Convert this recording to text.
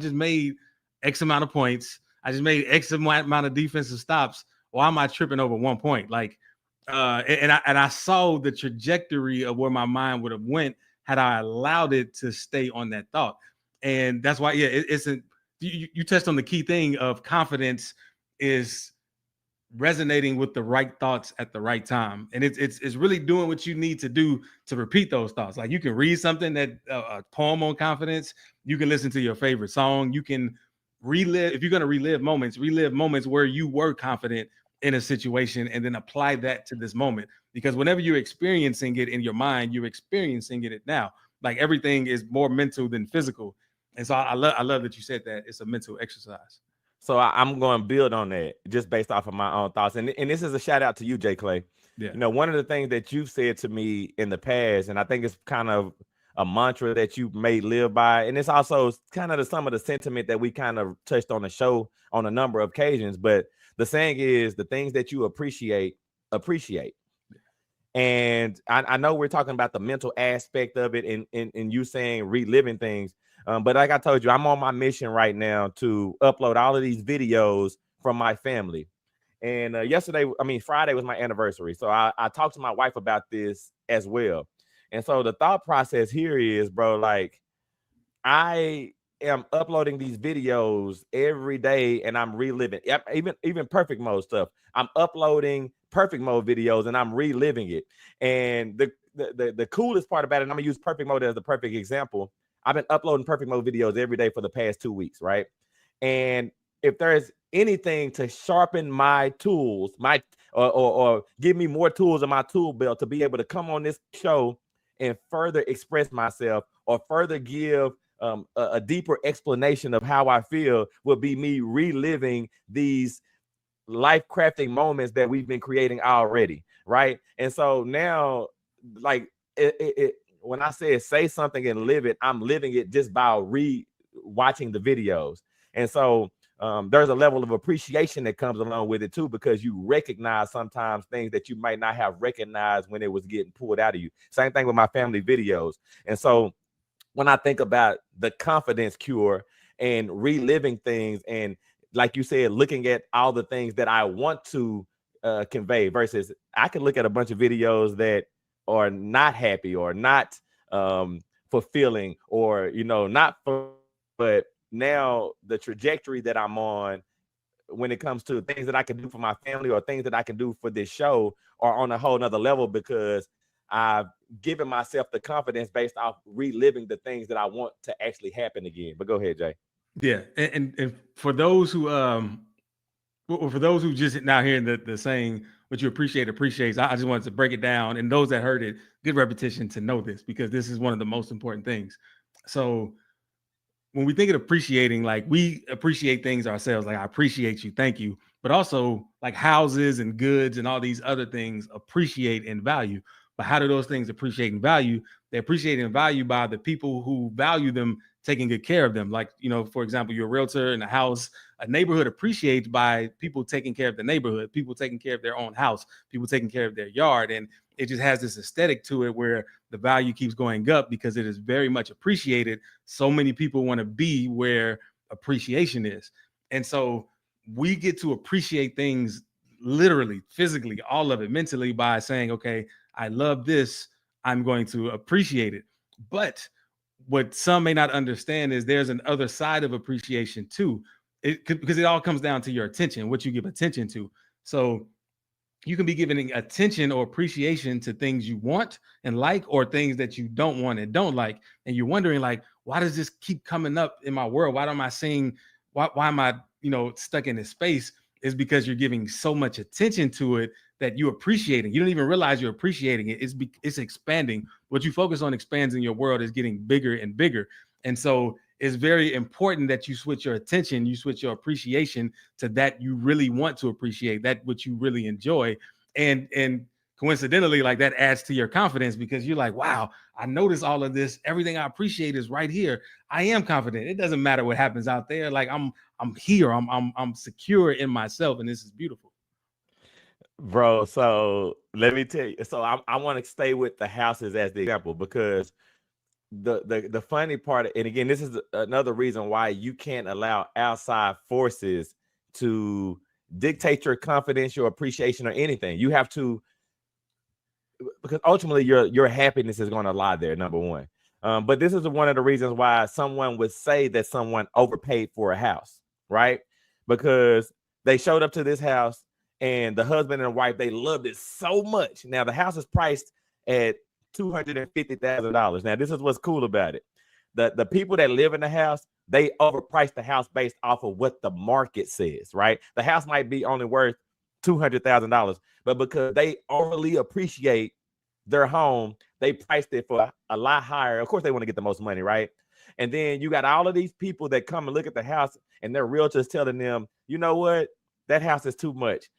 just made X amount of points. I just made X amount of defensive stops. Why am I tripping over 1 point? Like, and I saw the trajectory of where my mind would have went had I allowed it to stay on that thought. And that's why, yeah, it's a, you touched on the key thing of confidence is resonating with the right thoughts at the right time, and it's really doing what you need to do to repeat those thoughts. Like, you can read something that a poem on confidence, you can listen to your favorite song, you can relive, if you're going to relive moments where you were confident in a situation, and then apply that to this moment, because whenever you're experiencing it in your mind, you're experiencing it now. Like, everything is more mental than physical, and so I love that you said that it's a mental exercise. So I'm going to build on that just based off of my own thoughts. And this is a shout out to you, JClay. Yeah. You know, one of the things that you've said to me in the past, and I think it's kind of a mantra that you may live by, and it's also kind of some of the sentiment that we kind of touched on the show on a number of occasions. But the saying is, the things that you appreciate. And I know we're talking about the mental aspect of it, and you saying reliving things. But like I told you, I'm on my mission right now to upload all of these videos from my family. And Friday was my anniversary. So I talked to my wife about this as well. And so the thought process here is, bro, like, I am uploading these videos every day and I'm reliving. Even perfect mode stuff. I'm uploading perfect mode videos and I'm reliving it. And the coolest part about it, and I'm gonna use perfect mode as the perfect example. I've been uploading perfect mode videos every day for the past 2 weeks, right? And if there's anything to sharpen my tools, or give me more tools in my tool belt to be able to come on this show and further express myself, or further give a deeper explanation of how I feel, would be me reliving these life crafting moments that we've been creating already, right? And so now, like, when I say something and live it, I'm living it just by watching the videos. And so there's a level of appreciation that comes along with it too, because you recognize sometimes things that you might not have recognized when it was getting pulled out of you. Same thing with my family videos. And so when I think about the confidence cure and reliving things, and like you said, looking at all the things that I want to convey, versus I can look at a bunch of videos that are not happy or not fulfilling, or, you know, not for, but now the trajectory that I'm on when it comes to things that I can do for my family or things that I can do for this show are on a whole nother level, because I've given myself the confidence based off reliving the things that I want to actually happen again. But go ahead, Jay. Yeah, and for those who for those who just now hearing the saying, what you appreciate appreciates, I just wanted to break it down, and those that heard it, good repetition to know this, because this is one of the most important things. So when we think of appreciating, like, we appreciate things ourselves, like, I appreciate you, thank you, but also like houses and goods and all these other things appreciate in value. But how do those things appreciate in value? They appreciate in value by the people who value them taking good care of them. Like, you know, for example, you're a realtor in a house, a neighborhood appreciates by people taking care of the neighborhood, people taking care of their own house, people taking care of their yard. And it just has this aesthetic to it where the value keeps going up because it is very much appreciated. So many people want to be where appreciation is. And so we get to appreciate things literally, physically, all of it, mentally, by saying, okay, I love this, I'm going to appreciate it. But what some may not understand is there's an other side of appreciation too. Because it all comes down to your attention, what you give attention to. So you can be giving attention or appreciation to things you want and like, or things that you don't want and don't like. And you're wondering, like, why does this keep coming up in my world? Why am I seeing, why am I, you know, stuck in this space? Is because you're giving so much attention to it that you appreciate it. You don't even realize you're appreciating it. It's expanding. What you focus on expands in your world is getting bigger and bigger. And so it's very important that you switch your attention, you switch your appreciation to that you really want to appreciate, that what you really enjoy. And coincidentally, like, that adds to your confidence, because you're like, wow, I notice all of this. Everything I appreciate is right here. I am confident. It doesn't matter what happens out there. Like, I'm here. I'm secure in myself, and this is beautiful. Bro, so let me tell you. So I want to stay with the houses as the example, because the funny part, and again, this is another reason why you can't allow outside forces to dictate your confidential appreciation or anything. You have to, because ultimately your happiness is going to lie there, number one. But this is one of the reasons why someone would say that someone overpaid for a house, right? Because they showed up to this house and the husband and wife, they loved it so much. Now the house is priced at $250,000. Now this is what's cool about it. The people that live in the house, they overpriced the house based off of what the market says, right? The house might be only worth $200,000, but because they overly appreciate their home, they priced it for a lot higher. Of course, they want to get the most money, right? And then you got all of these people that come and look at the house, and their realtors telling them, you know what, that house is too much.